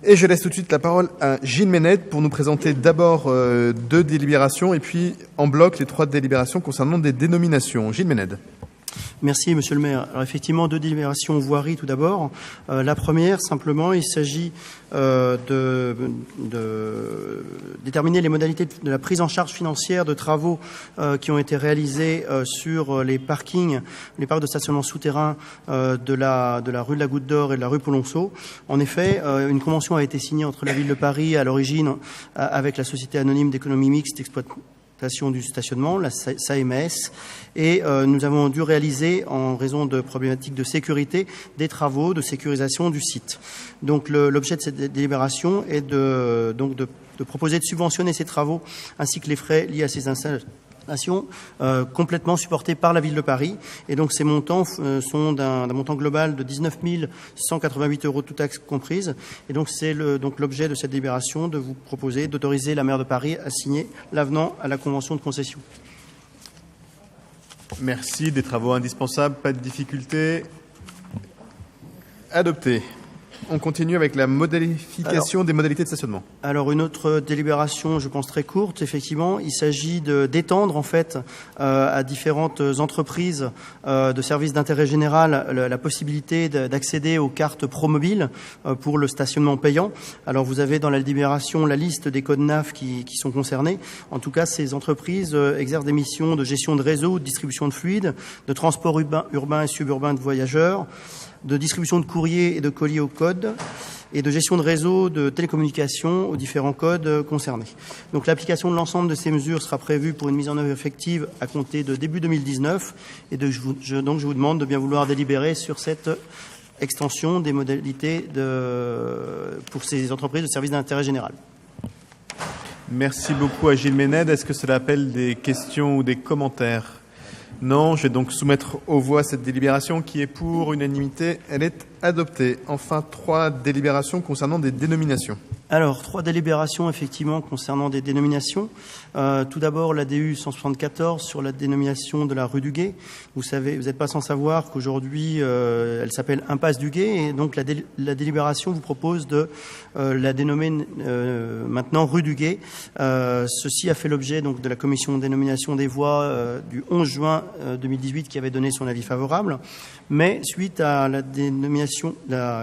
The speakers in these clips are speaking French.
Et je laisse tout de suite la parole à Gilles Méned pour nous présenter d'abord 2 délibérations et puis en bloc les 3 délibérations concernant des dénominations. Gilles Méned. Merci, Monsieur le maire. Alors effectivement, 2 délibérations voirie tout d'abord. La première, simplement, il s'agit de déterminer les modalités de la prise en charge financière de travaux qui ont été réalisés sur les parcs de stationnement souterrain de la rue de la Goutte d'Or et de la rue Polonceau. En effet, une convention a été signée entre la Ville de Paris à l'origine avec la Société anonyme d'économie mixte d'exploitation du stationnement, la SAMS, et nous avons dû réaliser, en raison de problématiques de sécurité, des travaux de sécurisation du site. Donc l'objet de cette délibération est de proposer de subventionner ces travaux ainsi que les frais liés à ces installations complètement supportés par la Ville de Paris. Et donc ces montants sont d'un montant global de 19 188 €, toutes taxes comprises. Et donc c'est l'objet de cette délibération de vous proposer d'autoriser la maire de Paris à signer l'avenant à la convention de concession. Merci. Des travaux indispensables, pas de difficulté. Adopté. On continue avec la modification des modalités de stationnement. Alors, une autre délibération, je pense très courte, effectivement. Il s'agit d'étendre, en fait, à différentes entreprises de services d'intérêt général la possibilité d'accéder aux cartes ProMobile pour le stationnement payant. Alors, vous avez dans la délibération la liste des codes NAF qui sont concernés. En tout cas, ces entreprises exercent des missions de gestion de réseau, de distribution de fluides, de transport urbain et suburbain de voyageurs, de distribution de courrier et de colis aux codes et de gestion de réseau de télécommunications aux différents codes concernés. Donc l'application de l'ensemble de ces mesures sera prévue pour une mise en œuvre effective à compter de début 2019 et donc je vous demande de bien vouloir délibérer sur cette extension des modalités pour ces entreprises de services d'intérêt général. Merci beaucoup à Gilles Méned. Est-ce que cela appelle des questions ou des commentaires ? Non, je vais donc soumettre aux voix cette délibération qui est pour unanimité. Elle est adoptée. Enfin, 3 délibérations concernant des dénominations. Alors, 3 délibérations, effectivement, concernant des dénominations. Tout d'abord, la DU 174 sur la dénomination de la rue du Guet. Vous savez, vous n'êtes pas sans savoir qu'aujourd'hui, elle s'appelle Impasse du Guet. Et donc, la délibération vous propose de la dénommer maintenant rue du Guet. Ceci a fait l'objet donc de la commission de dénomination des voies du 11 juin 2018 qui avait donné son avis favorable. Mais suite à la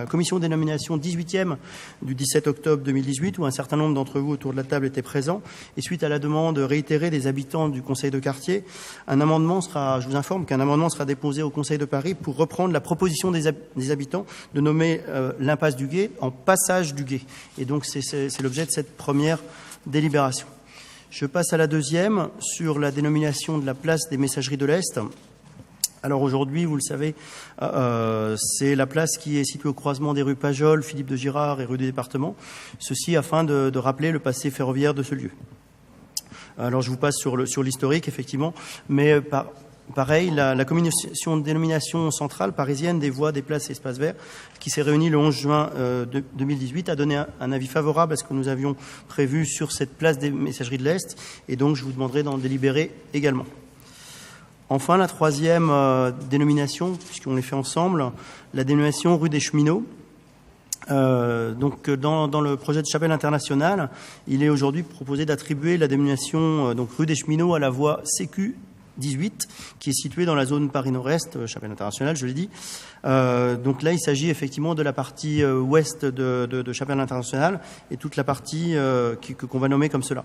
commission de dénomination 18e du 17 octobre 2018, où un certain nombre d'entre vous autour de la table étaient présents, et suite à la demande réitérée des habitants du Conseil de quartier, je vous informe qu'un amendement sera déposé au Conseil de Paris pour reprendre la proposition des habitants de nommer l'impasse du Guet en passage du Guet. Et donc c'est l'objet de cette première délibération. Je passe à la deuxième, sur la dénomination de la place des Messageries de l'Est. Alors aujourd'hui, vous le savez, c'est la place qui est située au croisement des rues Pajol, Philippe de Girard et rue du Département. Ceci afin de rappeler le passé ferroviaire de ce lieu. Alors je vous passe sur l'historique, effectivement, mais pareil, la commission de dénomination centrale parisienne des voies, des places et espaces verts, qui s'est réunie le 11 juin 2018, a donné un avis favorable à ce que nous avions prévu sur cette place des Messageries de l'Est, et donc je vous demanderai d'en délibérer également. Enfin, la troisième dénomination, puisqu'on les fait ensemble, la dénomination rue des Cheminots. Donc, dans le projet de chapelle internationale, il est aujourd'hui proposé d'attribuer la dénomination donc rue des Cheminots à la voie CQ 18, qui est située dans la zone Paris Nord-Est, chapelle internationale, je l'ai dit. Donc là, il s'agit effectivement de la partie ouest de chapelle internationale et toute la partie qu'on va nommer comme cela.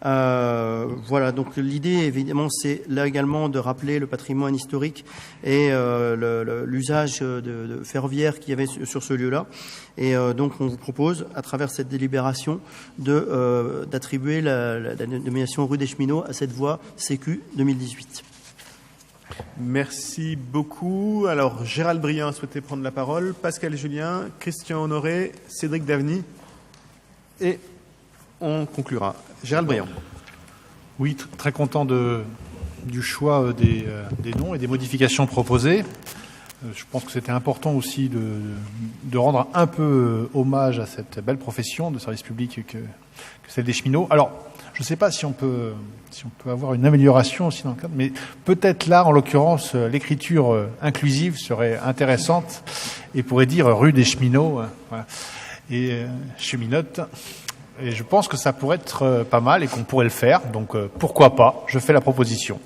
Voilà, donc l'idée, évidemment, c'est là également de rappeler le patrimoine historique et l'usage de ferroviaire qu'il y avait sur ce lieu-là. Et donc, on vous propose, à travers cette délibération, d'attribuer la dénomination rue des Cheminots à cette voie CQ 2018. Merci beaucoup. Alors, Gérald Briand a souhaité prendre la parole, Pascal Julien, Christian Honoré, Cédric Daveny, et on conclura. Gérald Briand. Oui, très content du choix des noms et des modifications proposées. Je pense que c'était important aussi de rendre un peu hommage à cette belle profession de service public que celle des cheminots. Alors, je ne sais pas si on peut avoir une amélioration aussi dans le cadre, mais peut-être là, en l'occurrence, l'écriture inclusive serait intéressante et pourrait dire rue des cheminots. Voilà. et cheminotes. Et je pense que ça pourrait être pas mal et qu'on pourrait le faire. Donc pourquoi pas, je fais la proposition.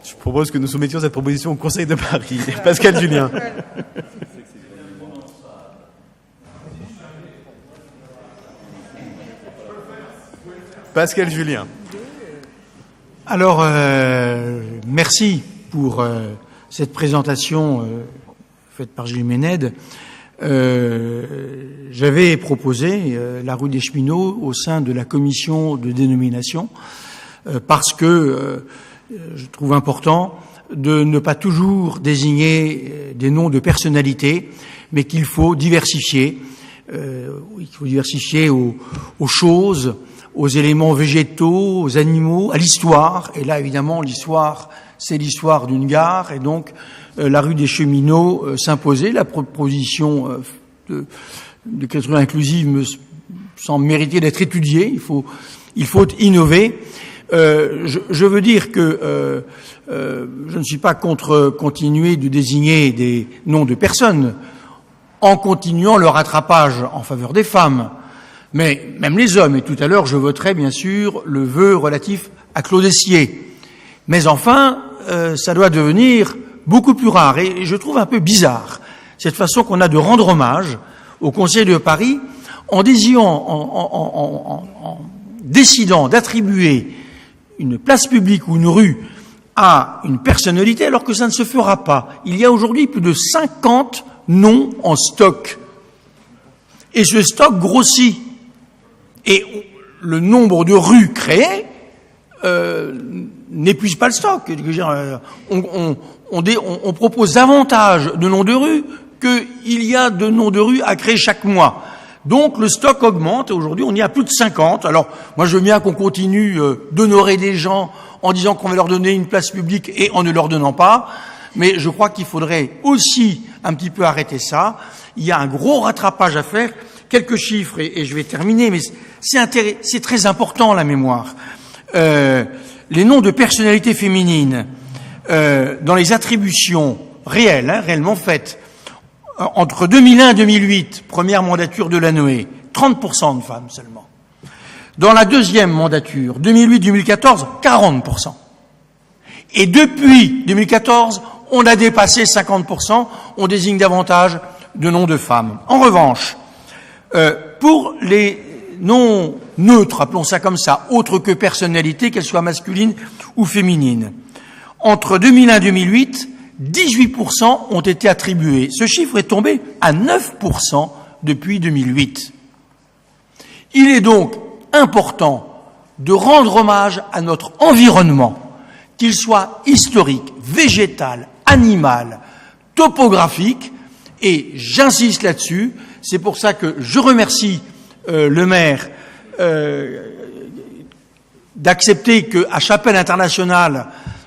Je propose que nous soumettions cette proposition au Conseil de Paris. Pascal Julien. Pascal Julien. Alors, merci pour cette présentation faite par Gilles Ménède. J'avais proposé la rue des Cheminots au sein de la commission de dénomination parce que je trouve important de ne pas toujours désigner des noms de personnalités, mais qu'il faut diversifier. Il faut diversifier aux choses, aux éléments végétaux, aux animaux, à l'histoire. Et là, évidemment, l'histoire, c'est l'histoire d'une gare. Et donc, la rue des Cheminots s'imposait. La proposition de l'écriture inclusive me semble mériter d'être étudiée. Il faut innover. Je veux dire que je ne suis pas contre continuer de désigner des noms de personnes en continuant le rattrapage en faveur des femmes. Mais même les hommes, et tout à l'heure je voterai bien sûr le vœu relatif à Claude Essier. Mais enfin, ça doit devenir beaucoup plus rare. Et je trouve un peu bizarre cette façon qu'on a de rendre hommage au Conseil de Paris en décidant d'attribuer une place publique ou une rue à une personnalité alors que ça ne se fera pas. Il y a aujourd'hui plus de 50 noms en stock. Et ce stock grossit. Et le nombre de rues créées n'épuise pas le stock. On propose davantage de noms de rues qu'il y a de noms de rues à créer chaque mois. Donc le stock augmente. Aujourd'hui, on y a plus de 50. Alors, moi, je veux bien qu'on continue d'honorer des gens en disant qu'on va leur donner une place publique et en ne leur donnant pas. Mais je crois qu'il faudrait aussi un petit peu arrêter ça. Il y a un gros rattrapage à faire. Quelques chiffres, et je vais terminer, mais c'est très important, la mémoire. Les noms de personnalités féminines, dans les attributions réelles, réellement faites, entre 2001 et 2008, première mandature de Lanoé, 30% de femmes seulement. Dans la deuxième mandature, 2008-2014, 40%. Et depuis 2014, on a dépassé 50%, on désigne davantage de noms de femmes. En revanche, pour les noms neutres, appelons ça comme ça, autres que personnalité, qu'elles soient masculines ou féminines, entre 2001 et 2008, 18% ont été attribués. Ce chiffre est tombé à 9% depuis 2008. Il est donc important de rendre hommage à notre environnement, qu'il soit historique, végétal, animal, topographique, et j'insiste là-dessus. C'est pour ça que je remercie le maire d'accepter qu'à Chapelle Internationale,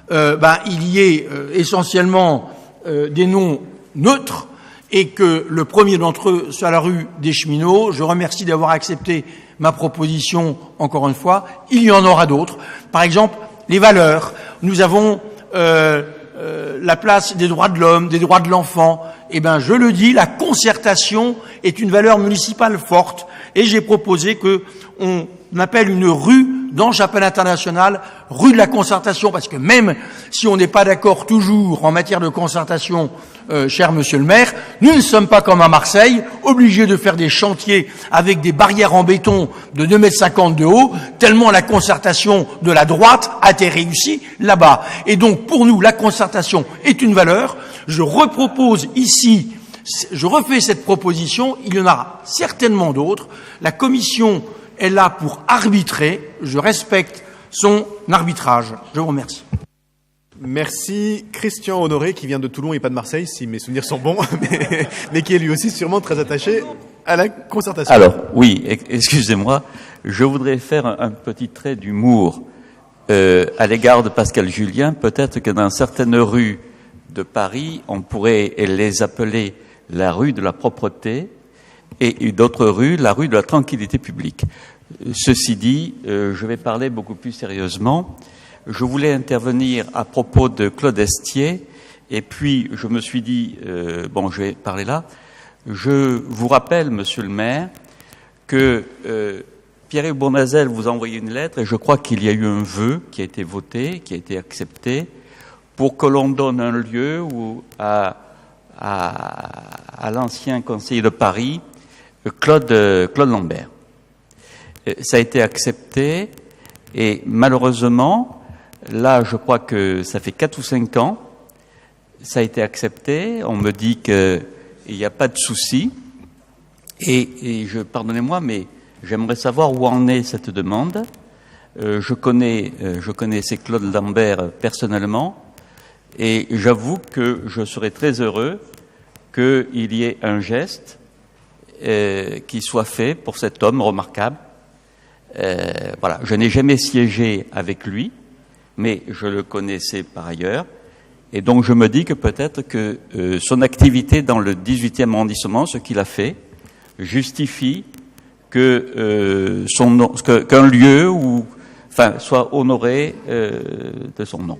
il y ait essentiellement des noms neutres et que le premier d'entre eux soit la rue des Cheminots. Je remercie d'avoir accepté ma proposition encore une fois. Il y en aura d'autres. Par exemple, les valeurs. Nous avons la place des droits de l'homme, des droits de l'enfant. Eh bien, je le dis, la concertation est une valeur municipale forte. Et j'ai proposé qu'on appelle une rue dans Chapelle Internationale, rue de la concertation, parce que même si on n'est pas d'accord toujours en matière de concertation, cher monsieur le maire, nous ne sommes pas comme à Marseille, obligés de faire des chantiers avec des barrières en béton de 2,50 m de haut, tellement la concertation de la droite a été réussie là-bas. Et donc, pour nous, la concertation est une valeur. Je repropose ici, je refais cette proposition, il y en aura certainement d'autres. La commission est là pour arbitrer. Je respecte son arbitrage. Je vous remercie. Merci. Christian Honoré, qui vient de Toulon et pas de Marseille, si mes souvenirs sont bons, mais qui est lui aussi sûrement très attaché à la concertation. Alors, oui, excusez-moi, je voudrais faire un petit trait d'humour à l'égard de Pascal Julien. Peut-être que dans certaines rues de Paris, on pourrait les appeler la rue de la propreté, et d'autres rues, la rue de la tranquillité publique. Ceci dit, je vais parler beaucoup plus sérieusement. Je voulais intervenir à propos de Claude Estier, et puis je me suis dit, je vais parler là. Je vous rappelle, Monsieur le maire, que Pierre-Yves Bournazel vous a envoyé une lettre et je crois qu'il y a eu un vœu qui a été voté, qui a été accepté, pour que l'on donne un lieu à l'ancien conseiller de Paris, Claude Lambert. Ça a été accepté et malheureusement, là je crois que ça fait 4 ou 5 ans, ça a été accepté, on me dit qu'il n'y a pas de souci et pardonnez-moi, mais j'aimerais savoir où en est cette demande. Je connaissais Claude Lambert personnellement et j'avoue que je serais très heureux qu'il y ait un geste qui soit fait pour cet homme remarquable. Voilà, je n'ai jamais siégé avec lui, mais je le connaissais par ailleurs. Et donc je me dis que peut-être que son activité dans le 18e arrondissement, ce qu'il a fait, justifie que qu'un lieu soit honoré de son nom.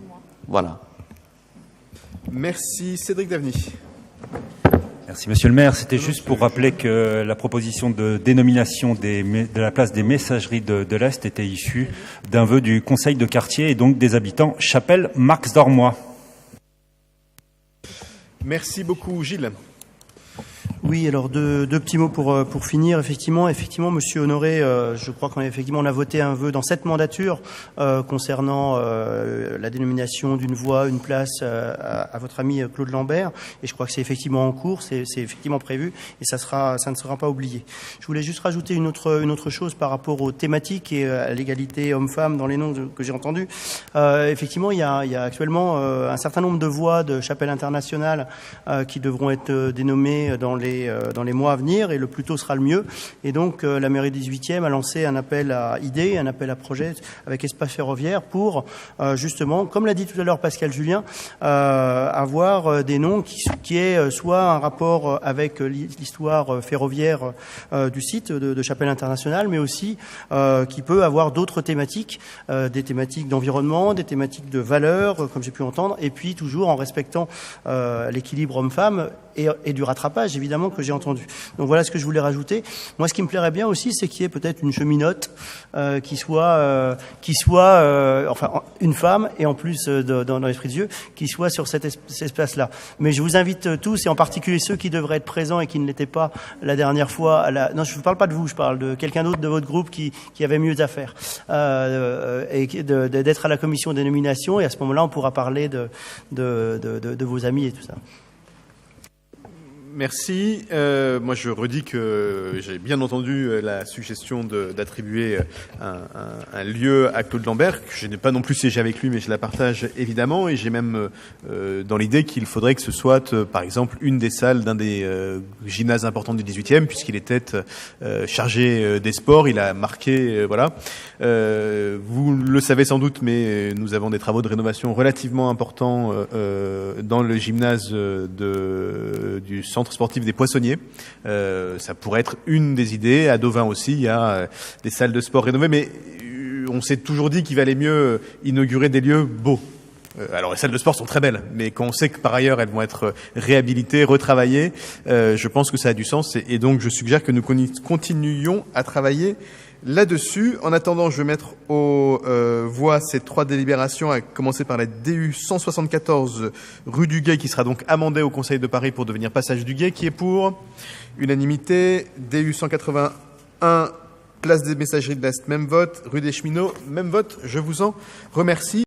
Voilà. Merci. Cédric Daveny. Merci Monsieur le maire. C'était juste pour rappeler que la proposition de dénomination de la place des Messageries de l'Est était issue d'un vœu du conseil de quartier et donc des habitants Chapelle-Marx-d'Ormois. Merci beaucoup. Gilles. Oui, alors deux petits mots pour finir. Effectivement, Monsieur Honoré, je crois qu'on a voté un vœu dans cette mandature concernant la dénomination d'une voie, une place à votre ami Claude Lambert. Et je crois que c'est effectivement en cours, c'est effectivement prévu, et ça ne sera pas oublié. Je voulais juste rajouter une autre chose par rapport aux thématiques et à l'égalité homme-femme dans les noms que j'ai entendus. Effectivement, il y a actuellement un certain nombre de voies de chapelles internationales qui devront être dénommées dans les mois à venir, et le plus tôt sera le mieux. Et donc la mairie du 18e a lancé un appel à idées, un appel à projets avec Espace Ferroviaire pour justement, comme l'a dit tout à l'heure Pascal Julien, avoir des noms qui aient soit un rapport avec l'histoire ferroviaire du site de Chapelle Internationale, mais aussi qui peut avoir d'autres thématiques, des thématiques d'environnement, des thématiques de valeurs, comme j'ai pu entendre, et puis toujours en respectant l'équilibre homme-femme et du rattrapage, évidemment, que j'ai entendu. Donc voilà ce que je voulais rajouter. Moi, ce qui me plairait bien aussi, c'est qu'il y ait peut-être une cheminote qui soit enfin, une femme, et en plus, dans l'esprit de Dieu, qui soit sur cet espace-là. Mais je vous invite tous, et en particulier ceux qui devraient être présents et qui ne l'étaient pas la dernière fois, non, je ne parle pas de vous, je parle de quelqu'un d'autre de votre groupe qui avait mieux à faire, et d'être à la commission des nominations, et à ce moment-là, on pourra parler de vos amis et tout ça. Merci. Moi, je redis que j'ai bien entendu la suggestion d'attribuer un lieu à Claude Lambert, que je n'ai pas non plus siégé avec lui, mais je la partage évidemment. Et j'ai même dans l'idée qu'il faudrait que ce soit, par exemple, une des salles d'un des gymnases importants du 18e, puisqu'il était chargé des sports. Il a marqué, voilà. Vous le savez sans doute, mais nous avons des travaux de rénovation relativement importants dans le gymnase du centre sportif des Poissonniers. Ça pourrait être une des idées. À Deauvin aussi, il y a des salles de sport rénovées, mais on s'est toujours dit qu'il valait mieux inaugurer des lieux beaux. Alors les salles de sport sont très belles, mais quand on sait que par ailleurs elles vont être réhabilitées, retravaillées, je pense que ça a du sens, et donc je suggère que nous continuions à travailler là-dessus. En attendant, je vais mettre aux voix ces 3 délibérations, à commencer par la DU 174 rue du Guet, qui sera donc amendée au Conseil de Paris pour devenir passage du Guet, qui est pour unanimité. DU 181 place des Messageries de l'Est, même vote. Rue des Cheminots, même vote. Je vous en remercie.